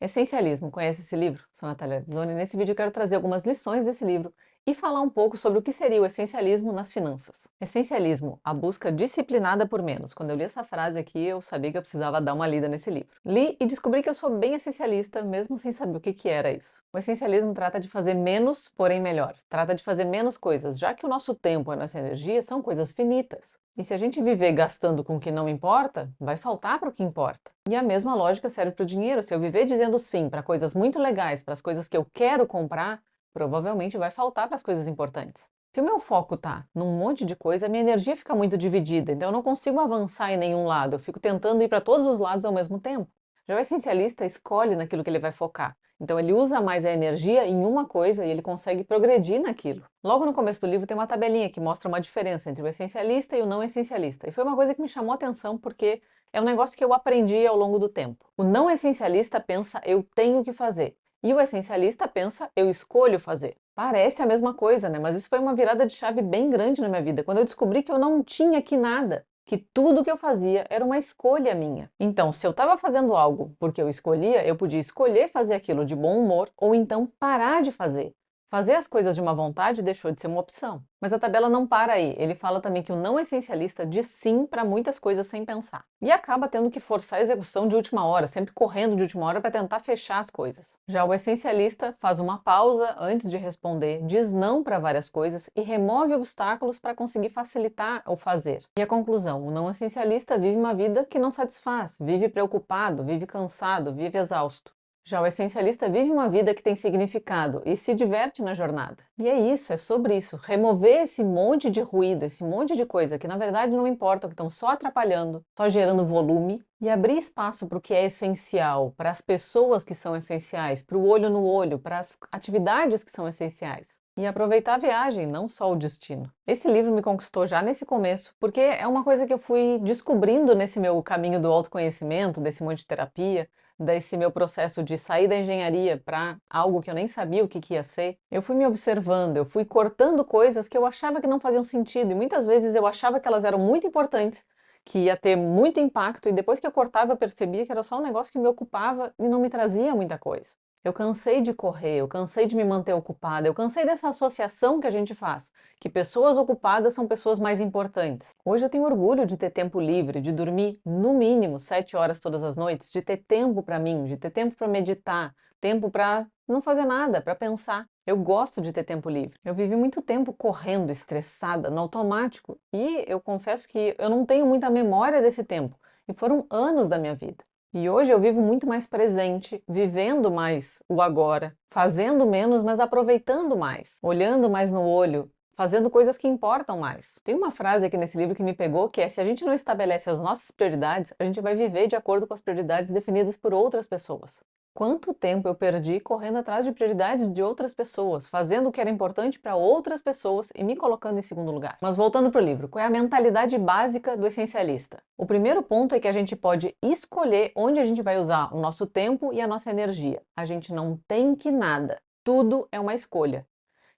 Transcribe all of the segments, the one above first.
Essencialismo, conhece esse livro? Sou Natália Ardzoni e nesse vídeo eu quero trazer algumas lições desse livro e falar um pouco sobre o que seria o essencialismo nas finanças. Essencialismo, a busca disciplinada por menos. Quando eu li essa frase aqui, eu sabia que eu precisava dar uma lida nesse livro. Li e descobri que eu sou bem essencialista, mesmo sem saber o que era isso. O essencialismo trata de fazer menos, porém melhor. Trata de fazer menos coisas, já que o nosso tempo e a nossa energia são coisas finitas. E se a gente viver gastando com o que não importa, vai faltar para o que importa. E a mesma lógica serve para o dinheiro. Se eu viver dizendo sim para coisas muito legais, para as coisas que eu quero comprar, provavelmente vai faltar para as coisas importantes. Se o meu foco está num monte de coisa, a minha energia fica muito dividida, então eu não consigo avançar em nenhum lado, eu fico tentando ir para todos os lados ao mesmo tempo. Já o essencialista escolhe naquilo que ele vai focar. Então ele usa mais a energia em uma coisa e ele consegue progredir naquilo. Logo no começo do livro tem uma tabelinha que mostra uma diferença entre o essencialista e o não essencialista. E foi uma coisa que me chamou a atenção porque é um negócio que eu aprendi ao longo do tempo. O não essencialista pensa eu tenho que fazer. E o essencialista pensa eu escolho fazer. Parece a mesma coisa, né? Mas isso foi uma virada de chave bem grande na minha vida, quando eu descobri que eu não tinha que nada, que tudo que eu fazia era uma escolha minha. Então, se eu estava fazendo algo porque eu escolhia, eu podia escolher fazer aquilo de bom humor ou então parar de fazer. Fazer as coisas de uma vontade deixou de ser uma opção. Mas a tabela não para aí. Ele fala também que o não essencialista diz sim para muitas coisas sem pensar. E acaba tendo que forçar a execução de última hora, sempre correndo de última hora para tentar fechar as coisas. Já o essencialista faz uma pausa antes de responder, diz não para várias coisas e remove obstáculos para conseguir facilitar o fazer. E a conclusão, o não essencialista vive uma vida que não satisfaz, vive preocupado, vive cansado, vive exausto. Já o essencialista vive uma vida que tem significado e se diverte na jornada. E é isso, é sobre isso. Remover esse monte de ruído, esse monte de coisa que na verdade não importa, que estão só atrapalhando, só gerando volume, e abrir espaço para o que é essencial, para as pessoas que são essenciais, para o olho no olho, para as atividades que são essenciais. E aproveitar a viagem, não só o destino. Esse livro me conquistou já nesse começo, porque é uma coisa que eu fui descobrindo nesse meu caminho do autoconhecimento, desse monte de terapia, desse meu processo de sair da engenharia para algo que eu nem sabia o que ia ser. Eu fui me observando, eu fui cortando coisas que eu achava que não faziam sentido e muitas vezes eu achava que elas eram muito importantes, que ia ter muito impacto e depois que eu cortava eu percebia que era só um negócio que me ocupava e não me trazia muita coisa. Eu cansei de correr, eu cansei de me manter ocupada, eu cansei dessa associação que a gente faz, que pessoas ocupadas são pessoas mais importantes. Hoje eu tenho orgulho de ter tempo livre, de dormir no mínimo 7 horas todas as noites, de ter tempo para mim, de ter tempo para meditar, tempo para não fazer nada, para pensar. Eu gosto de ter tempo livre. Eu vivi muito tempo correndo, estressada, no automático, e eu confesso que eu não tenho muita memória desse tempo, e foram anos da minha vida. E hoje eu vivo muito mais presente, vivendo mais o agora, fazendo menos, mas aproveitando mais, olhando mais no olho, fazendo coisas que importam mais. Tem uma frase aqui nesse livro que me pegou, que é: se a gente não estabelece as nossas prioridades, a gente vai viver de acordo com as prioridades definidas por outras pessoas. Quanto tempo eu perdi correndo atrás de prioridades de outras pessoas, fazendo o que era importante para outras pessoas e me colocando em segundo lugar. Mas voltando para o livro, qual é a mentalidade básica do essencialista? O primeiro ponto é que a gente pode escolher onde a gente vai usar o nosso tempo e a nossa energia. A gente não tem que nada. Tudo é uma escolha.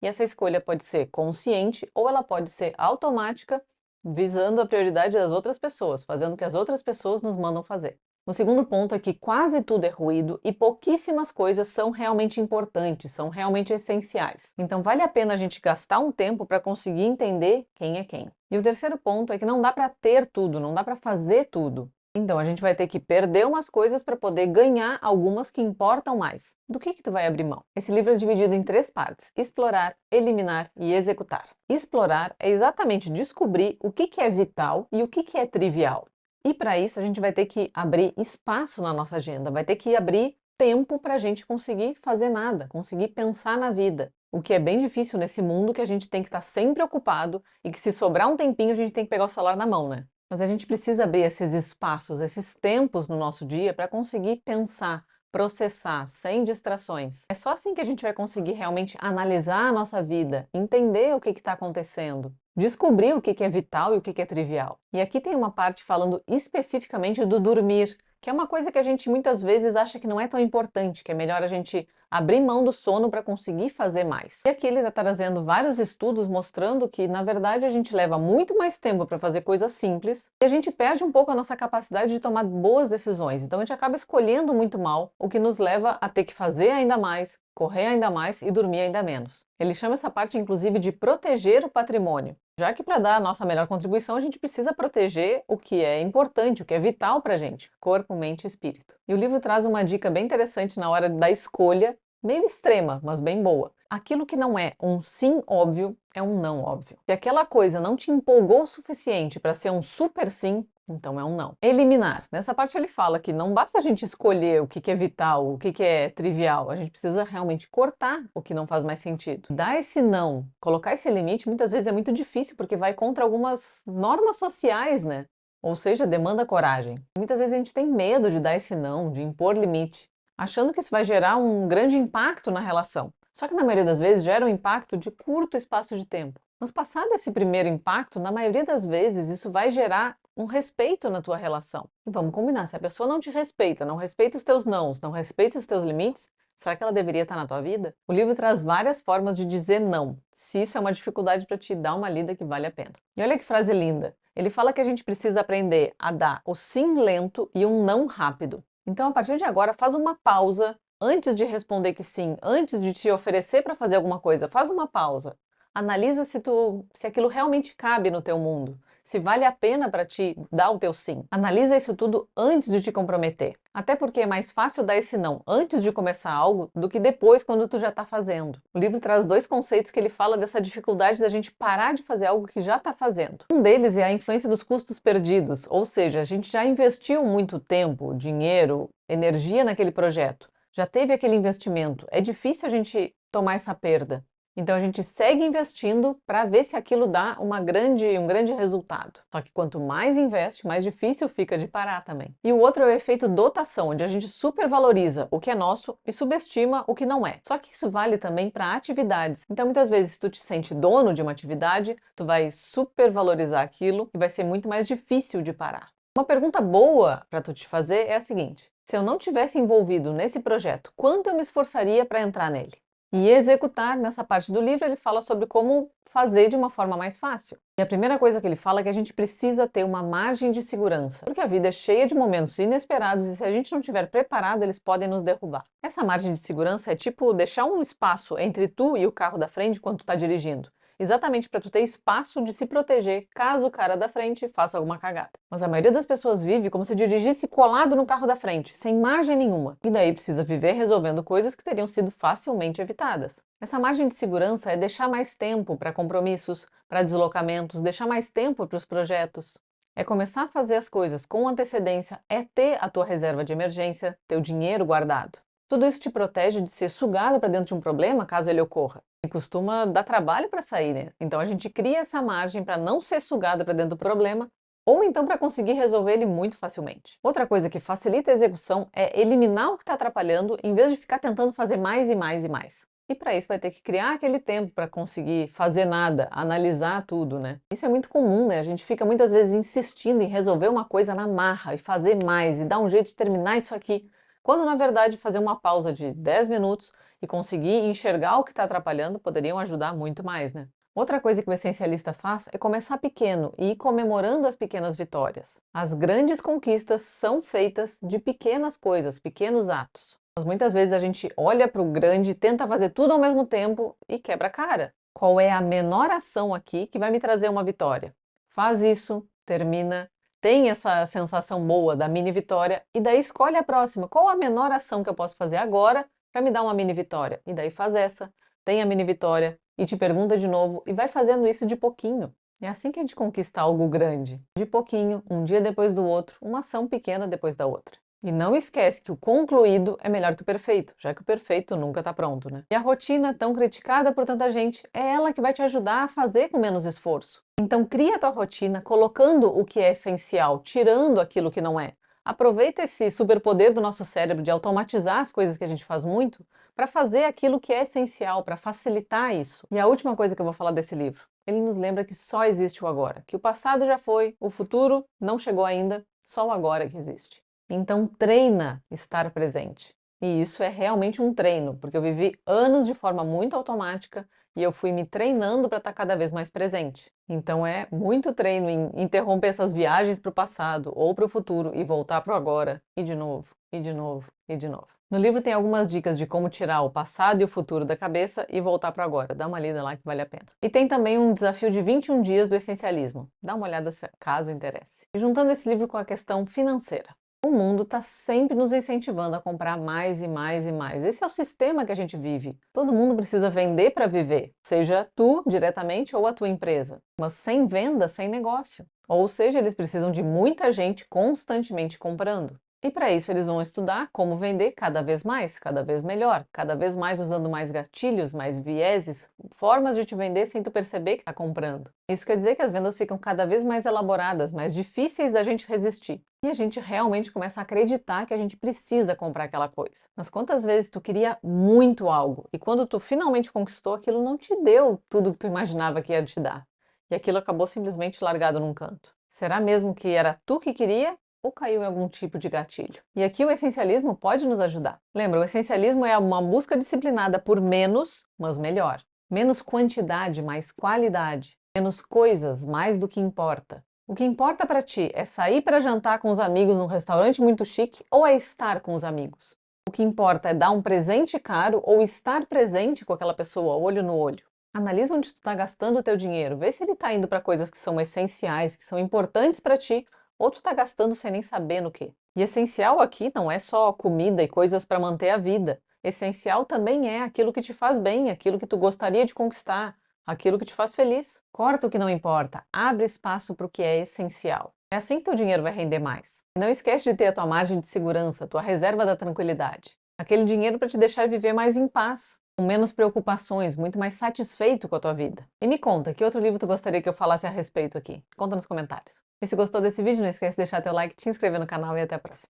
E essa escolha pode ser consciente ou ela pode ser automática, visando a prioridade das outras pessoas, fazendo o que as outras pessoas nos mandam fazer. O segundo ponto é que quase tudo é ruído e pouquíssimas coisas são realmente importantes, são realmente essenciais. Então vale a pena a gente gastar um tempo para conseguir entender quem é quem. E o terceiro ponto é que não dá para ter tudo, não dá para fazer tudo. Então a gente vai ter que perder umas coisas para poder ganhar algumas que importam mais. Do que tu vai abrir mão? Esse livro é dividido em 3 partes: explorar, eliminar e executar. Explorar é exatamente descobrir o que é vital e o que é trivial. E para isso a gente vai ter que abrir espaço na nossa agenda, vai ter que abrir tempo para a gente conseguir fazer nada, conseguir pensar na vida. O que é bem difícil nesse mundo que a gente tem que estar sempre ocupado e que se sobrar um tempinho a gente tem que pegar o celular na mão, né? Mas a gente precisa abrir esses espaços, esses tempos no nosso dia para conseguir pensar, processar, sem distrações. É só assim que a gente vai conseguir realmente analisar a nossa vida, entender o que está acontecendo, descobrir o que é vital e o que é trivial. E aqui tem uma parte falando especificamente do dormir, que é uma coisa que a gente muitas vezes acha que não é tão importante, que é melhor a gente abrir mão do sono para conseguir fazer mais. E aqui ele está trazendo vários estudos mostrando que, na verdade, a gente leva muito mais tempo para fazer coisas simples e a gente perde um pouco a nossa capacidade de tomar boas decisões. Então a gente acaba escolhendo muito mal, o que nos leva a ter que fazer ainda mais, correr ainda mais e dormir ainda menos. Ele chama essa parte, inclusive, de proteger o patrimônio. Já que para dar a nossa melhor contribuição, a gente precisa proteger o que é importante, o que é vital para a gente, corpo, mente e espírito. E o livro traz uma dica bem interessante na hora da escolha, meio extrema, mas bem boa. Aquilo que não é um sim óbvio, é um não óbvio. Se aquela coisa não te empolgou o suficiente para ser um super sim, então é um não. Eliminar. Nessa parte ele fala que não basta a gente escolher o que é vital, o que é trivial. A gente precisa realmente cortar o que não faz mais sentido. Dar esse não, colocar esse limite, muitas vezes é muito difícil, porque vai contra algumas normas sociais, né? Ou seja, demanda coragem. Muitas vezes a gente tem medo de dar esse não, de impor limite, achando que isso vai gerar um grande impacto na relação. Só que na maioria das vezes gera um impacto de curto espaço de tempo. Mas passado esse primeiro impacto, na maioria das vezes isso vai gerar um respeito na tua relação. E vamos combinar, se a pessoa não te respeita, não respeita os teus nãos, não respeita os teus limites, será que ela deveria estar na tua vida? O livro traz várias formas de dizer não. Se isso é uma dificuldade para ti, dá uma lida que vale a pena. E olha que frase linda. Ele fala que a gente precisa aprender a dar o sim lento e um não rápido. Então, a partir de agora, faz uma pausa antes de responder que sim, antes de te oferecer para fazer alguma coisa. Faz uma pausa. Analisa se aquilo realmente cabe no teu mundo, se vale a pena para ti dar o teu sim. Analisa isso tudo antes de te comprometer. Até porque é mais fácil dar esse não antes de começar algo do que depois, quando tu já está fazendo. O livro traz dois conceitos que ele fala dessa dificuldade da gente parar de fazer algo que já está fazendo. Um deles é a influência dos custos perdidos, ou seja, a gente já investiu muito tempo, dinheiro, energia naquele projeto. Já teve aquele investimento. É difícil a gente tomar essa perda. Então a gente segue investindo para ver se aquilo dá um grande resultado. Só que quanto mais investe, mais difícil fica de parar também. E o outro é o efeito dotação, onde a gente supervaloriza o que é nosso e subestima o que não é. Só que isso vale também para atividades. Então muitas vezes se tu te sente dono de uma atividade, tu vai supervalorizar aquilo e vai ser muito mais difícil de parar. Uma pergunta boa para tu te fazer é a seguinte: se eu não tivesse envolvido nesse projeto, quanto eu me esforçaria para entrar nele? E executar, nessa parte do livro, ele fala sobre como fazer de uma forma mais fácil. E a primeira coisa que ele fala é que a gente precisa ter uma margem de segurança, porque a vida é cheia de momentos inesperados e se a gente não estiver preparado, eles podem nos derrubar. Essa margem de segurança é tipo deixar um espaço entre tu e o carro da frente quando tu está dirigindo. Exatamente para tu ter espaço de se proteger caso o cara da frente faça alguma cagada. Mas a maioria das pessoas vive como se dirigisse colado no carro da frente, sem margem nenhuma. E daí precisa viver resolvendo coisas que teriam sido facilmente evitadas. Essa margem de segurança é deixar mais tempo para compromissos, para deslocamentos, deixar mais tempo para os projetos. É começar a fazer as coisas com antecedência, é ter a tua reserva de emergência, teu dinheiro guardado. Tudo isso te protege de ser sugado para dentro de um problema caso ele ocorra. E costuma dar trabalho para sair, né? Então a gente cria essa margem para não ser sugado para dentro do problema ou então para conseguir resolver ele muito facilmente. Outra coisa que facilita a execução é eliminar o que está atrapalhando em vez de ficar tentando fazer mais e mais e mais. E para isso vai ter que criar aquele tempo para conseguir fazer nada, analisar tudo, né? Isso é muito comum, né? A gente fica muitas vezes insistindo em resolver uma coisa na marra e fazer mais e dar um jeito de terminar isso aqui, quando na verdade fazer uma pausa de 10 minutos e conseguir enxergar o que está atrapalhando poderiam ajudar muito mais, né? Outra coisa que o essencialista faz é começar pequeno e ir comemorando as pequenas vitórias. As grandes conquistas são feitas de pequenas coisas, pequenos atos. Mas muitas vezes a gente olha para o grande, tenta fazer tudo ao mesmo tempo e quebra a cara. Qual é a menor ação aqui que vai me trazer uma vitória? Faz isso, termina, tem essa sensação boa da mini vitória e daí escolhe a próxima. Qual a menor ação que eu posso fazer agora para me dar uma mini vitória? E daí faz essa, tem a mini vitória e te pergunta de novo e vai fazendo isso de pouquinho. É assim que a gente conquista algo grande. De pouquinho, um dia depois do outro, uma ação pequena depois da outra. E não esquece que o concluído é melhor que o perfeito, já que o perfeito nunca está pronto, né? E a rotina, tão criticada por tanta gente, é ela que vai te ajudar a fazer com menos esforço. Então cria a tua rotina colocando o que é essencial, tirando aquilo que não é. Aproveita esse superpoder do nosso cérebro de automatizar as coisas que a gente faz muito para fazer aquilo que é essencial, para facilitar isso. E a última coisa que eu vou falar desse livro, ele nos lembra que só existe o agora, que o passado já foi, o futuro não chegou ainda, só o agora que existe. Então treina estar presente. E isso é realmente um treino, porque eu vivi anos de forma muito automática e eu fui me treinando para estar cada vez mais presente. Então é muito treino em interromper essas viagens para o passado ou para o futuro e voltar para o agora, e de novo, e de novo, e de novo. No livro tem algumas dicas de como tirar o passado e o futuro da cabeça e voltar para o agora. Dá uma lida lá que vale a pena. E tem também um desafio de 21 dias do essencialismo. Dá uma olhada caso interesse. E juntando esse livro com a questão financeira. O mundo está sempre nos incentivando a comprar mais e mais e mais. Esse é o sistema que a gente vive. Todo mundo precisa vender para viver, seja tu diretamente ou a tua empresa. Mas sem venda, sem negócio. Ou seja, eles precisam de muita gente constantemente comprando. E para isso eles vão estudar como vender cada vez mais, cada vez melhor, cada vez mais usando mais gatilhos, mais vieses, formas de te vender sem tu perceber que está comprando. Isso quer dizer que as vendas ficam cada vez mais elaboradas, mais difíceis da gente resistir. E a gente realmente começa a acreditar que a gente precisa comprar aquela coisa. Mas quantas vezes tu queria muito algo e quando tu finalmente conquistou, aquilo não te deu tudo que tu imaginava que ia te dar. E aquilo acabou simplesmente largado num canto. Será mesmo que era tu que queria? Ou caiu em algum tipo de gatilho? E aqui o essencialismo pode nos ajudar. Lembra, o essencialismo é uma busca disciplinada por menos, mas melhor. Menos quantidade, mais qualidade. Menos coisas, mais do que importa. O que importa para ti é sair para jantar com os amigos num restaurante muito chique ou é estar com os amigos? O que importa é dar um presente caro ou estar presente com aquela pessoa, olho no olho. Analisa onde tu está gastando o teu dinheiro, vê se ele está indo para coisas que são essenciais, que são importantes para ti, ou tu está gastando sem nem saber no quê. E essencial aqui não é só comida e coisas para manter a vida. Essencial também é aquilo que te faz bem, aquilo que tu gostaria de conquistar, aquilo que te faz feliz. Corta o que não importa, abre espaço para o que é essencial. É assim que teu dinheiro vai render mais. E não esquece de ter a tua margem de segurança, tua reserva da tranquilidade. Aquele dinheiro para te deixar viver mais em paz, com menos preocupações, muito mais satisfeito com a tua vida. E me conta, que outro livro tu gostaria que eu falasse a respeito aqui? Conta nos comentários. E se gostou desse vídeo, não esquece de deixar teu like, te inscrever no canal e até a próxima.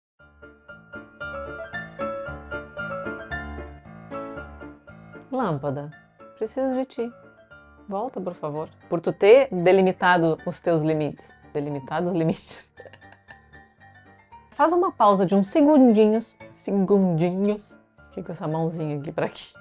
Lâmpada, preciso de ti. Volta, por favor. Por tu ter delimitado os teus limites. Delimitados os limites. Faz uma pausa de uns segundinhos. Segundinhos. Fica com essa mãozinha aqui pra aqui.